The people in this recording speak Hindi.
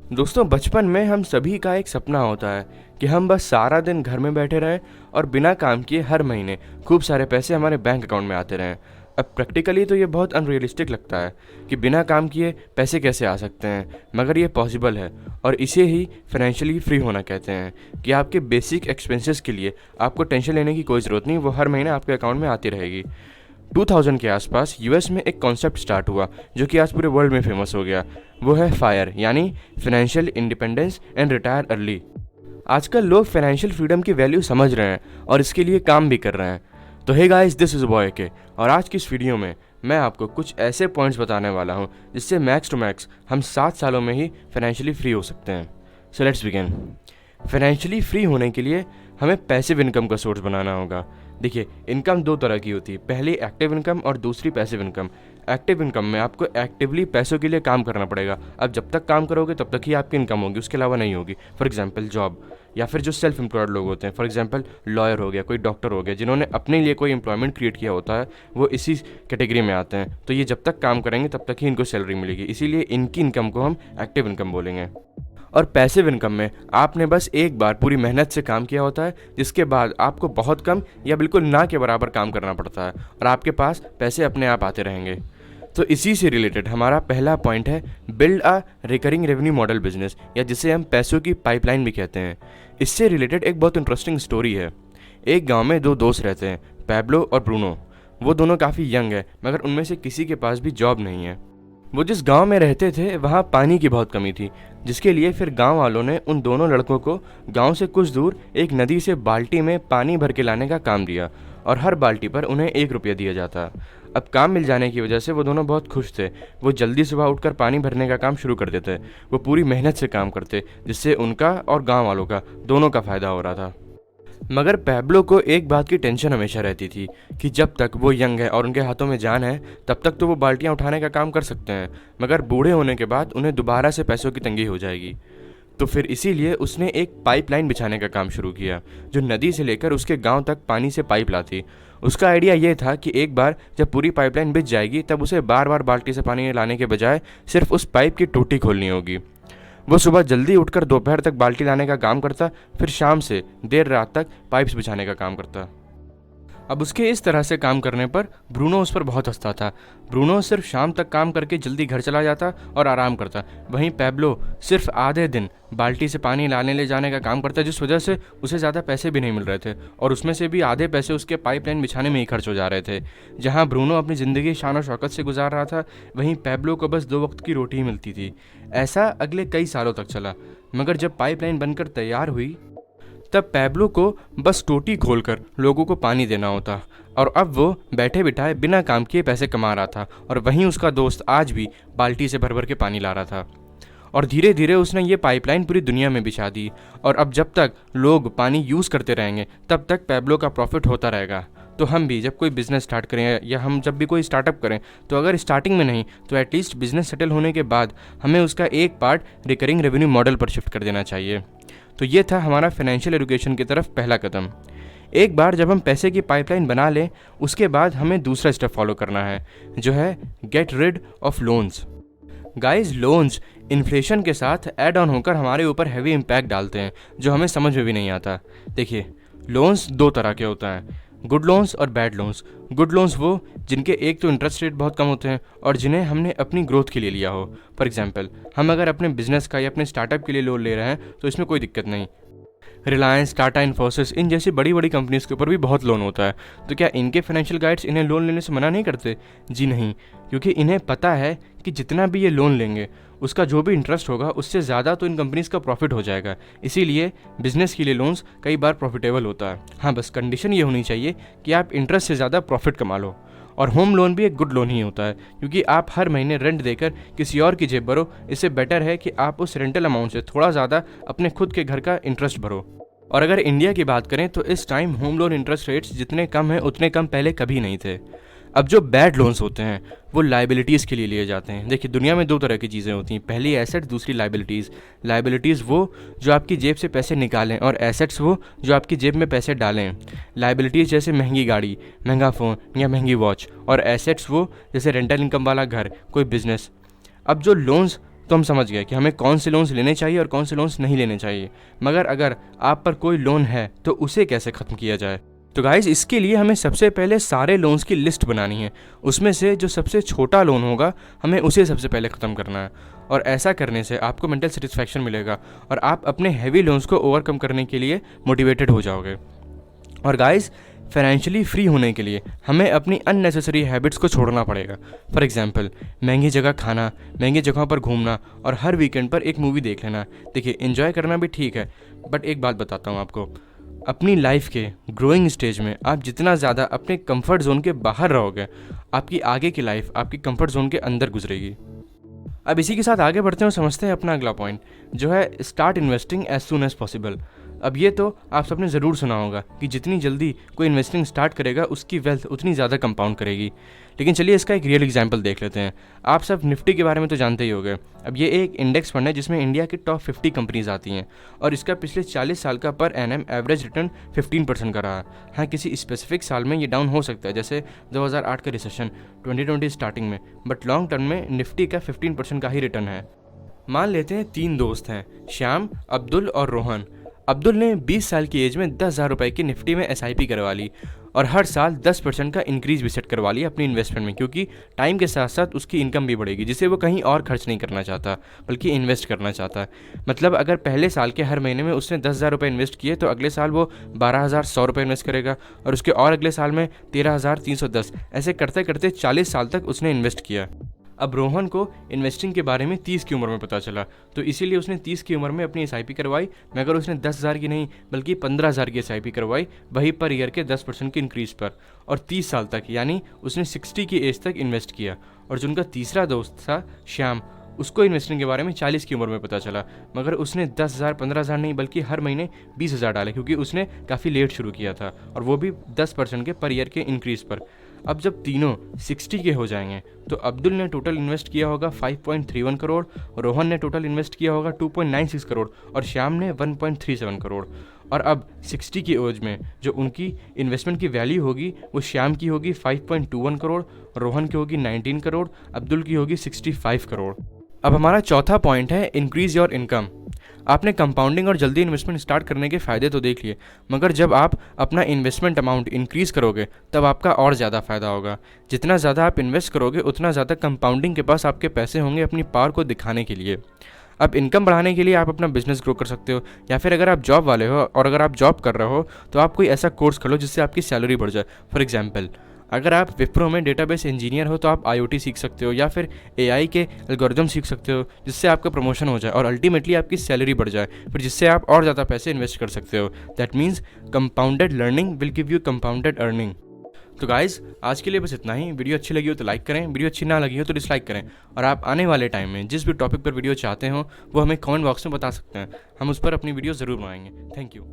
दोस्तों बचपन में हम सभी का एक सपना होता है कि हम बस सारा दिन घर में बैठे रहें और बिना काम किए हर महीने खूब सारे पैसे हमारे बैंक अकाउंट में आते रहें। अब प्रैक्टिकली तो ये बहुत अनरियलिस्टिक लगता है कि बिना काम किए पैसे कैसे आ सकते हैं, मगर ये पॉसिबल है और इसे ही फाइनेंशियली फ्री होना कहते हैं कि आपके बेसिक एक्सपेंसेस के लिए आपको टेंशन लेने की कोई ज़रूरत नहीं, वो हर महीने आपके अकाउंट में आती रहेगी। 2000 के आसपास यूएस में एक कॉन्सेप्ट स्टार्ट हुआ जो कि आज पूरे वर्ल्ड में फेमस हो गया। वो है फायर, यानी financial independence and retire early. आजकल लोग फाइनेंशियल फ्रीडम की वैल्यू समझ रहे हैं और इसके लिए काम भी कर रहे हैं। तो हे गाइस, दिस इज़ बॉय के, और आज की इस वीडियो में मैं आपको कुछ ऐसे पॉइंट्स बताने वाला हूँ जिससे मैक्स टू मैक्स हम 7 सालों में ही फाइनेंशियली फ्री हो सकते हैं। So let's begin. Financially free होने के लिए हमें पैसिव इनकम का सोर्स बनाना होगा। देखिए, इनकम दो तरह की होती है, पहली एक्टिव इनकम और दूसरी पैसिव इनकम। एक्टिव इनकम में आपको एक्टिवली पैसों के लिए काम करना पड़ेगा। अब जब तक काम करोगे तब तक ही आपकी इनकम होगी, उसके अलावा नहीं होगी। फॉर एग्जांपल जॉब, या फिर जो सेल्फ एम्प्लॉयड लोग होते हैं, फॉर एग्जांपल लॉयर हो गया, कोई डॉक्टर हो गया, जिन्होंने अपने लिए कोई एम्प्लॉयमेंट क्रिएट किया होता है, वो इसी कैटेगरी में आते हैं। तो ये जब तक काम करेंगे तब तक ही इनको सैलरी मिलेगी, इसीलिए इनकी इनकम को हम एक्टिव इनकम बोलेंगे। और पैसिव इनकम में आपने बस एक बार पूरी मेहनत से काम किया होता है, जिसके बाद आपको बहुत कम या बिल्कुल ना के बराबर काम करना पड़ता है और आपके पास पैसे अपने आप आते रहेंगे। तो इसी से रिलेटेड हमारा पहला पॉइंट है build a recurring revenue model business, या जिसे हम पैसों की पाइपलाइन भी कहते हैं। इससे रिलेटेड एक बहुत इंटरेस्टिंग स्टोरी है। एक गांव में दो दोस्त रहते हैं, पैब्लो और ब्रूनो। वो दोनों काफ़ी यंग है, मगर उनमें से किसी के पास भी जॉब नहीं है। वो जिस गांव में रहते थे वहाँ पानी की बहुत कमी थी, जिसके लिए फिर गांव वालों ने उन दोनों लड़कों को गांव से कुछ दूर एक नदी से बाल्टी में पानी भर के लाने का काम दिया और हर बाल्टी पर उन्हें 1 रुपया दिया जाता। अब काम मिल जाने की वजह से वो दोनों बहुत खुश थे। वो जल्दी सुबह उठकर पानी भरने का काम शुरू कर देते। वो पूरी मेहनत से काम करते, जिससे उनका और गाँव वालों का दोनों का फ़ायदा हो रहा था। मगर पैब्लो को एक बात की टेंशन हमेशा रहती थी कि जब तक वो यंग है और उनके हाथों में जान है तब तक तो वो बाल्टियाँ उठाने का काम कर सकते हैं, मगर बूढ़े होने के बाद उन्हें दोबारा से पैसों की तंगी हो जाएगी। तो फिर इसीलिए उसने एक पाइपलाइन बिछाने का काम शुरू किया जो नदी से लेकर उसके गांव तक पानी से पाइप लाती। उसका आइडिया ये था कि एक बार जब पूरी पाइपलाइन बिछ जाएगी तब उसे बार बार बाल्टी से पानी लाने के बजाय सिर्फ उस पाइप की टोटी खोलनी होगी। वो सुबह जल्दी उठकर दोपहर तक बाल्टी लाने का काम करता, फिर शाम से देर रात तक पाइप्स बिछाने का काम करता। अब उसके इस तरह से काम करने पर ब्रूनो उस पर बहुत हंसता था। ब्रूनो सिर्फ शाम तक काम करके जल्दी घर चला जाता और आराम करता। वहीं पैब्लो सिर्फ आधे दिन बाल्टी से पानी लाने ले जाने का काम करता, जिस वजह से उसे ज़्यादा पैसे भी नहीं मिल रहे थे और उसमें से भी आधे पैसे उसके पाइपलाइन बिछाने में ही खर्च हो जा रहे थे। जहाँ ब्रूनो अपनी ज़िंदगी शान और शौकत से गुजार रहा था, वहीं पैब्लो को बस 2 वक्त की रोटी ही मिलती थी। ऐसा अगले कई सालों तक चला, मगर जब पाइपलाइन बनकर तैयार हुई तब पैब्लो को बस टोटी खोलकर लोगों को पानी देना होता और अब वो बैठे बिठाए बिना काम किए पैसे कमा रहा था और वहीं उसका दोस्त आज भी बाल्टी से भर भर के पानी ला रहा था। और धीरे धीरे उसने ये पाइपलाइन पूरी दुनिया में बिछा दी और अब जब तक लोग पानी यूज़ करते रहेंगे तब तक पैब्लो का प्रॉफिट होता रहेगा। तो हम भी जब कोई बिज़नेस स्टार्ट करें या हम जब भी कोई स्टार्टअप करें, तो अगर स्टार्टिंग में नहीं तो एटलीस्ट बिज़नेस सेटल होने के बाद हमें उसका एक पार्ट रिकरिंग रेवेन्यू मॉडल पर शिफ्ट कर देना चाहिए। तो ये था हमारा फाइनेंशियल एजुकेशन की तरफ पहला कदम। एक बार जब हम पैसे की पाइपलाइन बना लें, उसके बाद हमें दूसरा स्टेप फॉलो करना है, जो है get rid of loans. Guys, loans inflation के साथ ऐड ऑन होकर हमारे ऊपर हैवी इम्पैक्ट डालते हैं जो हमें समझ में भी नहीं आता। देखिए, लोन्स दो तरह के होता है, गुड लोन्स और बैड लोन्स। गुड लोन्स वो जिनके एक तो इंटरेस्ट रेट बहुत कम होते हैं और जिन्हें हमने अपनी ग्रोथ के लिए लिया हो। फॉर एग्जांपल, हम अगर अपने बिजनेस का या अपने स्टार्टअप के लिए लोन ले रहे हैं तो इसमें कोई दिक्कत नहीं। रिलायंस, टाटा, इन्फोसिस, इन जैसी बड़ी बड़ी कंपनीज़ के ऊपर भी बहुत लोन होता है। तो क्या इनके फाइनेंशियल गाइड्स इन्हें लोन लेने से मना नहीं करते? जी नहीं, क्योंकि इन्हें पता है कि जितना भी ये लोन लेंगे उसका जो भी इंटरेस्ट होगा उससे ज़्यादा तो इन कंपनीज़ का प्रॉफिट हो जाएगा। इसीलिए बिजनेस के लिए लोन्स कई बार प्रॉफिटेबल होता है। हाँ, बस कंडीशन ये होनी चाहिए कि आप इंटरेस्ट से ज़्यादा प्रॉफिट कमा लो। और होम लोन भी एक गुड लोन ही होता है, क्योंकि आप हर महीने रेंट देकर किसी और की जेब भरो। इससे बेटर है कि आप उस रेंटल अमाउंट से थोड़ा ज़्यादा अपने खुद के घर का इंटरेस्ट भरो। और अगर इंडिया की बात करें तो इस time home loan interest rates जितने कम हैं उतने कम पहले कभी नहीं थे। अब जो बैड लोन्स होते हैं वो लाइबिलिटीज़ के लिए लिए जाते हैं। देखिए, दुनिया में दो तरह की चीज़ें होती हैं, पहली एसेट, दूसरी लाइबिलिटीज़। लाइबिलिटीज़ वो जो आपकी जेब से पैसे निकालें और एसेट्स वो जो आपकी जेब में पैसे डालें। लाइबिलिटीज़ जैसे महंगी गाड़ी, महंगा फ़ोन या महंगी वॉच, और एसेट्स वो जैसे रेंटल इनकम वाला घर, कोई बिजनेस। अब जो लोन्स तो हम समझ गए कि हमें कौन से लोन्स लेने चाहिए और कौन से लोन्स नहीं लेने चाहिए। मगर अगर आप पर कोई लोन है तो उसे कैसे ख़त्म किया जाए? तो गाइज़, इसके लिए हमें सबसे पहले सारे लोन्स की लिस्ट बनानी है। उसमें से जो सबसे छोटा लोन होगा हमें उसे सबसे पहले ख़त्म करना है। और ऐसा करने से आपको मेंटल सेटिस्फैक्शन मिलेगा और आप अपने हैवी लोन्स को ओवरकम करने के लिए मोटिवेटेड हो जाओगे। और गाइज़, फाइनेंशियली फ्री होने के लिए हमें अपनी अननेसेसरी हैबिट्स को छोड़ना पड़ेगा। फॉर एग्जांपल, महंगी जगह खाना, महंगी जगहों पर घूमना और हर वीकेंड पर एक मूवी देख लेना। देखिए, एंजॉय करना भी ठीक है, बट एक बात बताता हूँ आपको, अपनी लाइफ के ग्रोइंग स्टेज में आप जितना ज़्यादा अपने कंफर्ट जोन के बाहर रहोगे, आपकी आगे की लाइफ आपकी कंफर्ट जोन के अंदर गुजरेगी। अब इसी के साथ आगे बढ़ते हैं और समझते हैं अपना अगला पॉइंट, जो है start investing as soon as possible. अब ये तो आप सबने ज़रूर सुना होगा कि जितनी जल्दी कोई इन्वेस्टिंग स्टार्ट करेगा उसकी वेल्थ उतनी ज़्यादा कंपाउंड करेगी। लेकिन चलिए इसका एक रियल एग्जांपल देख लेते हैं। आप सब निफ्टी के बारे में तो जानते ही होंगे। अब ये एक इंडेक्स फंड है जिसमें इंडिया की टॉप 50 कंपनीज आती हैं और इसका पिछले 40 साल का पर एनएम एवरेज रिटर्न 15% का रहा। हाँ, किसी स्पेसिफिक साल में ये डाउन हो सकता है, जैसे 2008 का रिसेशन, 2020 स्टार्टिंग में, बट लॉन्ग टर्म में निफ्टी का 15% का ही रिटर्न है। मान लेते हैं 3 दोस्त हैं, श्याम, अब्दुल और रोहन। अब्दुल ने 20 साल की एज में 10,000 रुपये की निफ्टी में SIP करवा ली और हर साल 10% का इंक्रीज भी सेट करवा लिया अपनी इन्वेस्टमेंट में, क्योंकि टाइम के साथ साथ उसकी इनकम भी बढ़ेगी, जिसे वो कहीं और खर्च नहीं करना चाहता बल्कि इन्वेस्ट करना चाहता है। मतलब अगर पहले साल के हर महीने में उसने 10,000 रुपये इन्वेस्ट किए तो अगले साल वो 12,100 रुपये इन्वेस्ट करेगा और उसके और अगले साल में 13,310। ऐसे करते करते 40 साल तक उसने इन्वेस्ट किया। अब रोहन को इन्वेस्टिंग के बारे में 30 की उम्र में पता चला, तो इसीलिए उसने 30 की उम्र में अपनी SIP करवाई, मगर उसने 10,000 की नहीं बल्कि 15,000 की SIP करवाई, वही पर ईयर के 10% की इंक्रीज पर, और 30 साल तक, यानी उसने 60 की एज तक इन्वेस्ट किया। और जो उनका तीसरा दोस्त था श्याम, उसको इन्वेस्टिंग के बारे में 40 की उम्र में पता चला, मगर उसने 10,000 15,000 नहीं बल्कि हर महीने 20,000 डाले, क्योंकि उसने काफ़ी लेट शुरू किया था और वो भी 10% के पर ईयर के इंक्रीज पर। अब जब तीनों 60 के हो जाएंगे तो अब्दुल ने टोटल इन्वेस्ट किया होगा 5.31 करोड़, रोहन ने टोटल इन्वेस्ट किया होगा 2.96 करोड़ और श्याम ने 1.37 करोड़। और अब 60 की एज में जो उनकी इन्वेस्टमेंट की वैल्यू होगी वो श्याम की होगी 5.21 करोड़, रोहन की होगी 19 करोड़, अब्दुल की होगी 65 करोड़। अब हमारा चौथा पॉइंट है इंक्रीज योर इनकम। आपने कंपाउंडिंग और जल्दी इन्वेस्टमेंट स्टार्ट करने के फ़ायदे तो देख लिए, मगर जब आप अपना इन्वेस्टमेंट अमाउंट इंक्रीज़ करोगे तब आपका और ज़्यादा फ़ायदा होगा। जितना ज़्यादा आप इन्वेस्ट करोगे उतना ज़्यादा कंपाउंडिंग के पास आपके पैसे होंगे अपनी पावर को दिखाने के लिए। अब इनकम बढ़ाने के लिए आप अपना बिजनेस ग्रो कर सकते हो, या फिर अगर आप जॉब वाले हो और अगर आप जॉब कर रहे हो तो आप कोई ऐसा कोर्स कर लो जिससे आपकी सैलरी बढ़ जाए। फॉर एग्जाम्पल, अगर आप विप्रो में डेटाबेस इंजीनियर हो तो आप IoT सीख सकते हो, या फिर AI के एल्गोरिदम सीख सकते हो जिससे आपका प्रमोशन हो जाए और अल्टीमेटली आपकी सैलरी बढ़ जाए, फिर जिससे आप और ज़्यादा पैसे इन्वेस्ट कर सकते हो। That means compounded learning will give you compounded earning. तो गाइज़, आज के लिए बस इतना ही। वीडियो अच्छी लगी हो तो लाइक करें, वीडियो अच्छी ना लगी हो तो डिसलाइक करें, और आप आने वाले टाइम में जिस भी टॉपिक पर वीडियो चाहते हो वो हमें कमेंट बॉक्स में बता सकते हैं। हम उस पर अपनी वीडियो ज़रूर बनाएंगे। Thank you.